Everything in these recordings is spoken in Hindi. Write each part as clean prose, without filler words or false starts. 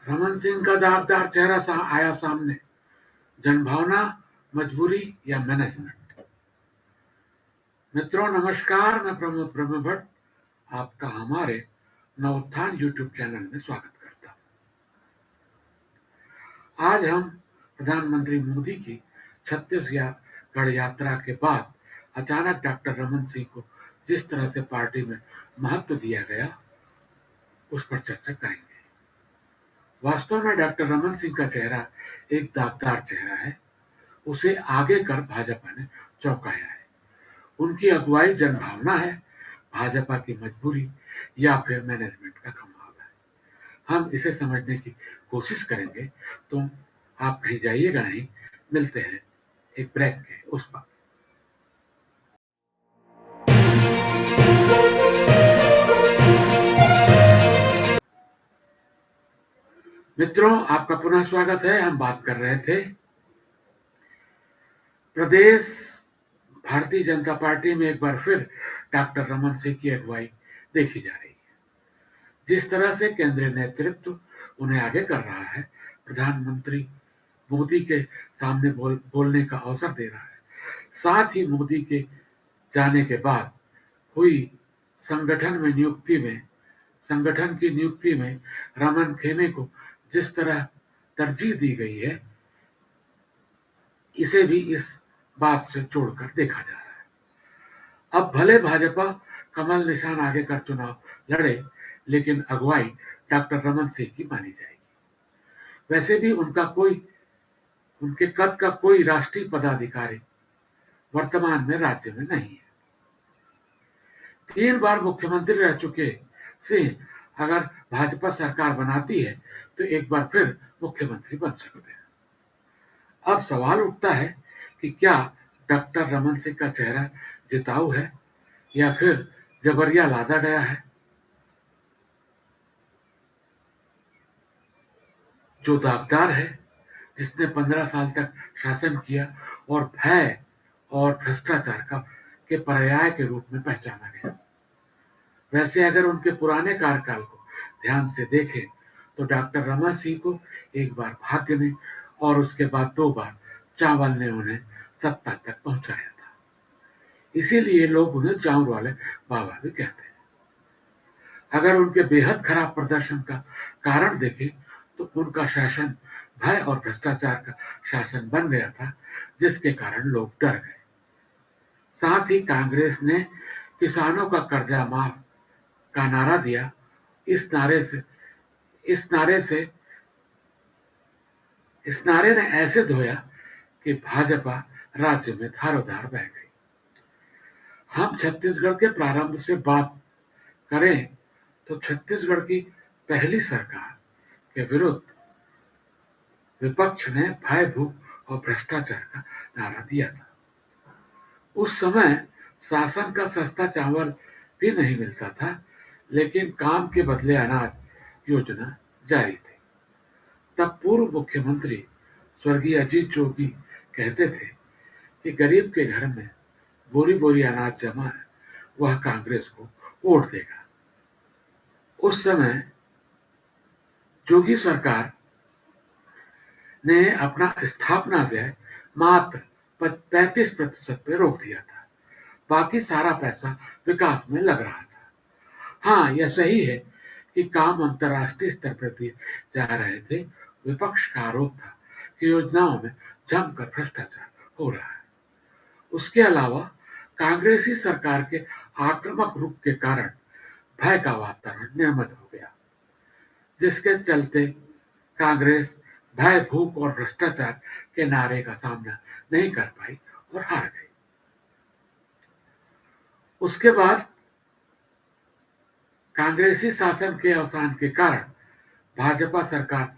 रमन सिंह का दागदार चेहरा आया सामने। जनभावना, मजबूरी या मैनेजमेंट। मित्रों नमस्कार, मैं प्रमोद ब्रह्म भट्ट आपका हमारे नवोत्थान यूट्यूब चैनल में स्वागत करता हूं। आज हम प्रधानमंत्री मोदी की छत्तीसगढ़ यात्रा के बाद अचानक डॉक्टर रमन सिंह को जिस तरह से पार्टी में महत्व दिया गया उस पर चर्चा करेंगे। वास्तव में डॉक्टर रमन सिंह का चेहरा एक दागदार चेहरा है। उसे आगे कर भाजपा ने चौंकाया है। उनकी अगुवाई जनभावना है, भाजपा की मजबूरी या फिर मैनेजमेंट का कमाल है। हम इसे समझने की कोशिश करेंगे, तो आप कहीं जाइएगा नहीं। मिलते हैं एक ब्रेक के उस पर। मित्रों आपका पुनः स्वागत है। हम बात कर रहे थे प्रदेश भारतीय जनता पार्टी में एक बार फिर डॉक्टर रमन सिंह की अगुवाई देखी जा रही है। जिस तरह से केंद्रीय नेतृत्व उन्हें आगे कर रहा है, प्रधानमंत्री मोदी के सामने बोलने का अवसर दे रहा है। साथ ही मोदी के जाने के बाद हुई संगठन की नियुक्ति में रमन खेमे को जिस तरह तरजीह दी गई है, इसे भी इस बात से जोड़कर देखा जा रहा है। अब भले भाजपा कमल निशान आगे कर चुनाव लड़े, लेकिन अगुवाई डॉक्टर रमन सिंह की मानी जाएगी। वैसे भी उनके कद का कोई राष्ट्रीय पदाधिकारी वर्तमान में राज्य में नहीं है। 3 बार मुख्यमंत्री रह चुके सिंह अगर भाजपा सरकार बनाती है तो एक बार फिर मुख्यमंत्री बन सकते हैं। अब सवाल उठता है कि क्या डॉक्टर रमन सिंह का चेहरा जिताऊ है या फिर जबरिया लादा गया है। जो दागदार है, जिसने 15 साल तक शासन किया और भय और भ्रष्टाचार के पर्याय के रूप में पहचाना गया। वैसे अगर उनके पुराने कार्यकाल को ध्यान से देखें तो डॉक्टर रमन सिंह को एक बार भाग्य ने और उसके बाद 2 बार चावल ने उन्हें सत्ता तक पहुंचाया था। इसीलिए लोग उन्हें चावल वाले बाबा भी कहते हैं। अगर उनके बेहद खराब प्रदर्शन का कारण देखें तो उनका शासन भय और भ्रष्टाचार का शासन बन गया था, जिसके कारण लोग डर गए। साथ ही कांग्रेस ने किसानों का कर्जा माफ का नारा दिया। इस नारे ने ऐसे धोया कि भाजपा राज्य में धारोधार बह गई। हम छत्तीसगढ़ के प्रारंभ से बात करें तो छत्तीसगढ़ की पहली सरकार के विरुद्ध विपक्ष ने भय, भूख और भ्रष्टाचार का नारा दिया था। उस समय शासन का सस्ता चावल भी नहीं मिलता था, लेकिन काम के बदले अनाज योजना जारी थी। तब पूर्व मुख्यमंत्री स्वर्गीय अजीत जोगी कहते थे कि गरीब के घर में बोरी बोरी अनाज जमा है, वह कांग्रेस को वोट देगा। उस समय जोगी सरकार ने अपना स्थापना व्यय मात्र 35% पे रोक दिया था। बाकी सारा पैसा विकास में लग रहा था। हाँ, यह सही है कि काम अंतर्राष्ट्रीय स्तर पर दिए जा रहे थे। विपक्ष का आरोप था कि योजनाओं में जमकर भ्रष्टाचार हो रहा है। उसके अलावा कांग्रेसी सरकार के आक्रामक रूप के कारण भय का वातावरण निर्मित हो गया, जिसके चलते कांग्रेस भय, भूख और भ्रष्टाचार के नारे का सामना नहीं कर पाई और हार गई। उसके बाद कांग्रेसी शासन के अवसान के कारण भाजपा सरकार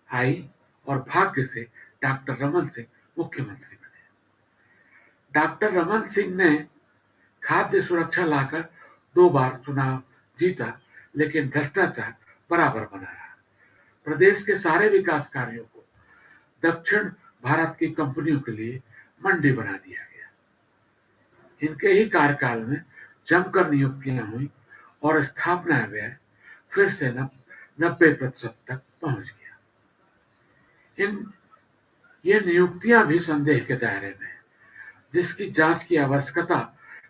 आई और भाग्य से डॉक्टर रमन सिंह मुख्यमंत्री बने। डॉक्टर रमन सिंह ने खाद्य सुरक्षा लाकर 2 बार चुनाव जीता, लेकिन भ्रष्टाचार बराबर बना रहा। प्रदेश के सारे विकास कार्यों को दक्षिण भारत की कंपनियों के लिए मंडी बना दिया गया। इनके ही कार्यकाल में जमकर नियुक्तियां हुई और स्थापना व्यय फिर से 90% तक पहुंच गया। इन ये नियुक्तियां भी संदेह के दायरे में हैं, जिसकी जांच की आवश्यकता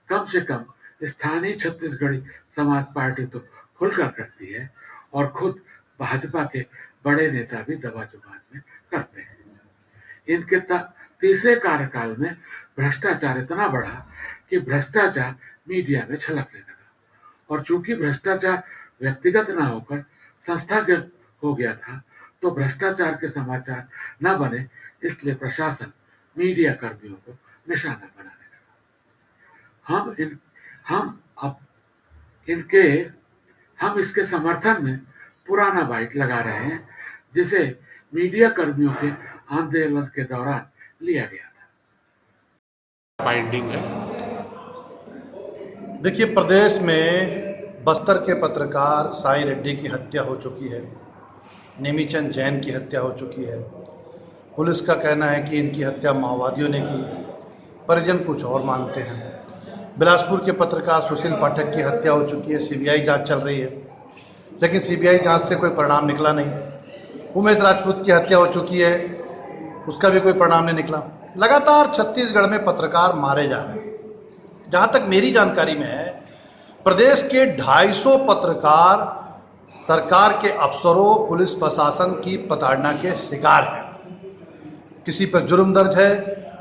कम से कम स्थानीय छत्तीसगढ़ी समाज पार्टी तो खुलकर करती है और खुद भाजपा के बड़े नेता भी दबा जुबान में करते हैं। इनके तीसरे कार्यकाल में भ्रष्टाचार इतना बढ़ा कि भ्रष्टाचार मीडिया में छलकने लगा और चूंकि भ्रष्टाचार व्यक्तिगत न होकर संस्थागत हो गया था, तो भ्रष्टाचार के समाचार न बने, इसलिए प्रशासन मीडिया कर्मियों को निशाना बनाने लगा। हम अब इनके हम इसके समर्थन में पुराना बाइट लगा रहे हैं, जिसे मीडिया कर्मियों के आंदोलन के दौरान लिया गया था। फाइंडिंग है। देखिए, प्रदेश में बस्तर के पत्रकार साई रेड्डी की हत्या हो चुकी है, नेमीचंद जैन की हत्या हो चुकी है। पुलिस का कहना है कि इनकी हत्या माओवादियों ने की, परिजन कुछ और मानते हैं। बिलासपुर के पत्रकार सुशील पाठक की हत्या हो चुकी है, सीबीआई जांच चल रही है, लेकिन सीबीआई जांच से कोई परिणाम निकला नहीं। उमेश राजपूत की हत्या हो चुकी है, उसका भी कोई परिणाम नहीं निकला। लगातार छत्तीसगढ़ में पत्रकार मारे जा रहे हैं। जहां तक मेरी जानकारी में है, प्रदेश के 250 पत्रकार सरकार के अफसरों, पुलिस प्रशासन की प्रताड़ना के शिकार हैं। किसी पर जुर्म दर्ज है,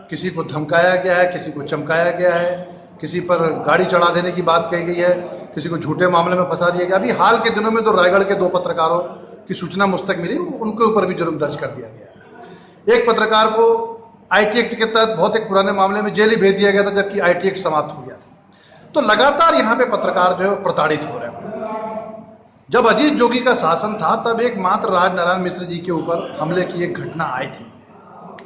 किसी को धमकाया गया है, किसी को चमकाया गया है, किसी पर गाड़ी चढ़ा देने की बात कही गई है, किसी को झूठे मामले में फंसा दिया गया। अभी हाल के दिनों में तो रायगढ़ के 2 पत्रकारों की सूचना मुझ तक मिली, उनके ऊपर भी जुर्म दर्ज कर दिया गया है। एक पत्रकार को आईटी एक्ट के तहत बहुत एक पुराने मामले में जेल ही भेज दिया गया था, जबकि आईटी एक्ट समाप्त हो गया था। तो लगातार यहाँ पे पत्रकार जो है प्रताड़ित हो रहे हैं। जब अजीत जोगी का शासन था, तब एकमात्र राजनारायण मिश्र जी के ऊपर हमले की एक घटना आई थी,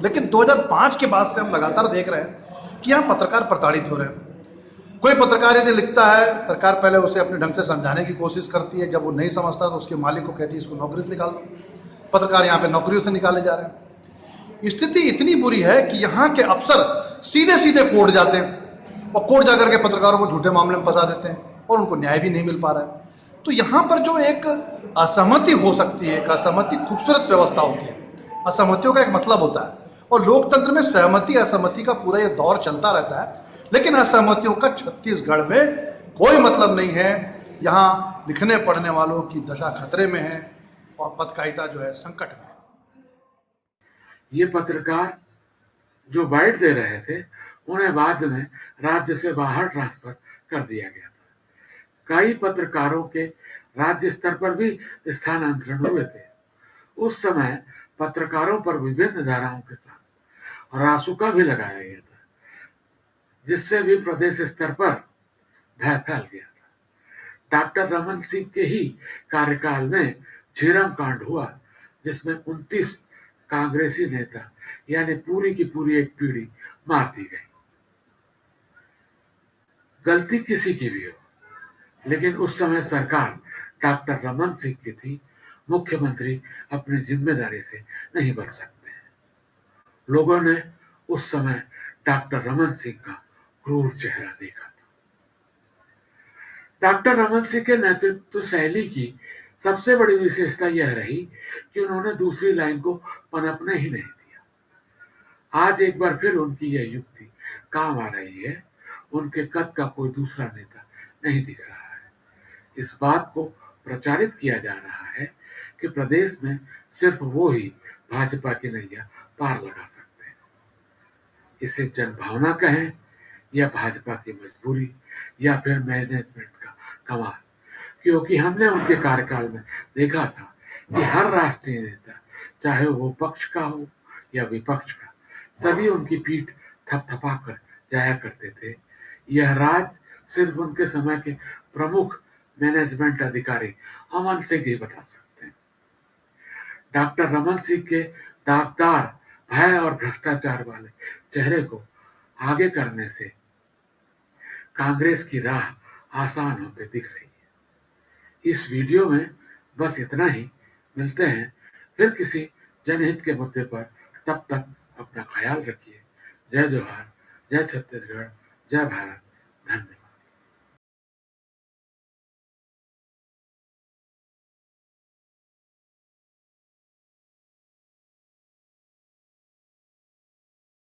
लेकिन 2005 के बाद से हम लगातार देख रहे हैं कि यहाँ पत्रकार प्रताड़ित हो रहे हैं। कोई पत्रकार यदि लिखता है, सरकार पहले उसे अपने ढंग से समझाने की कोशिश करती है, जब वो नहीं समझता तो उसके मालिक को कहती है इसको नौकरी से निकाल दो। पत्रकार यहाँ पे नौकरियों से निकाले जा रहे हैं। स्थिति इतनी बुरी है कि यहाँ के अफसर सीधे सीधे कोर्ट जाते हैं और कोर्ट जाकर के पत्रकारों को झूठे मामले में फंसा देते हैं और उनको न्याय भी नहीं मिल पा रहा है। तो यहाँ पर जो एक असहमति हो सकती है, एक असहमति खूबसूरत व्यवस्था होती है, असहमतियों का एक मतलब होता है, और लोकतंत्र में सहमति असहमति का पूरा ये दौर चलता रहता है, लेकिन असहमतियों का छत्तीसगढ़ में कोई मतलब नहीं है। यहाँ लिखने पढ़ने वालों की दशा खतरे में है और पत्रकारिता जो है संकट में है। ये पत्रकार जो बाइट दे रहे थे, उन्हें बाद में राज्य से बाहर ट्रांसफर कर दिया गया था। कई पत्रकारों के राज्य स्तर पर भी स्थानांतरण हुए थे। उस समय पत्रकारों पर विभिन्न धाराओं के साथ रासुका भी लगाया गया था, जिससे भी प्रदेश स्तर पर भय फैल गया था। डॉक्टर रमन सिंह के ही कार्यकाल में झीरम कांड हुआ, जिसमें 29 कांग्रेसी नेता यानी पूरी की पूरी एक पीढ़ी मार दी गई। गलती किसी की भी हो, लेकिन उस समय सरकार डॉक्टर रमन सिंह की थी। मुख्यमंत्री अपनी जिम्मेदारी से नहीं बच सकते। लोगों ने उस समय डॉक्टर रमन सिंह का क्रूर चेहरा देखा था। डॉक्टर रमन सिंह के नेतृत्व शैली की सबसे बड़ी विशेषता यह रही कि उन्होंने दूसरी लाइन को पनपने ही नहीं दिया। आज एक बार फिर उनकी यह युक्ति काम आ रही है। उनके कद का कोई दूसरा नेता नहीं दिख रहा है। इस बात को प्रचारित किया जा रहा है कि प्रदेश में सिर्फ वो ही भाजपा की नैया पार लगा सकते हैं। इसे जनभावना कहें या भाजपा की मजबूरी या फिर मैनेजमेंट का कमाल, क्योंकि हमने उनके कार्यकाल में देखा था कि हर राष्ट्रीय नेता, चाहे वो पक्ष का हो या विपक्ष का, सभी उनकी पीठ थपथपा कर जाया करते थे। यह राज सिर्फ उनके समय के प्रमुख मैनेजमेंट अधिकारी अमन सिंह ही बता सकते हैं। डॉक्टर रमन सिंह के दागदार भय और भ्रष्टाचार वाले चेहरे को आगे करने से कांग्रेस की राह आसान होते दिख रही है। इस वीडियो में बस इतना ही। मिलते हैं फिर किसी जनहित के मुद्दे पर। तब तक अपना ख्याल रखिए। जय जोहार, जय छत्तीसगढ़, जय भारत, धन्यवाद।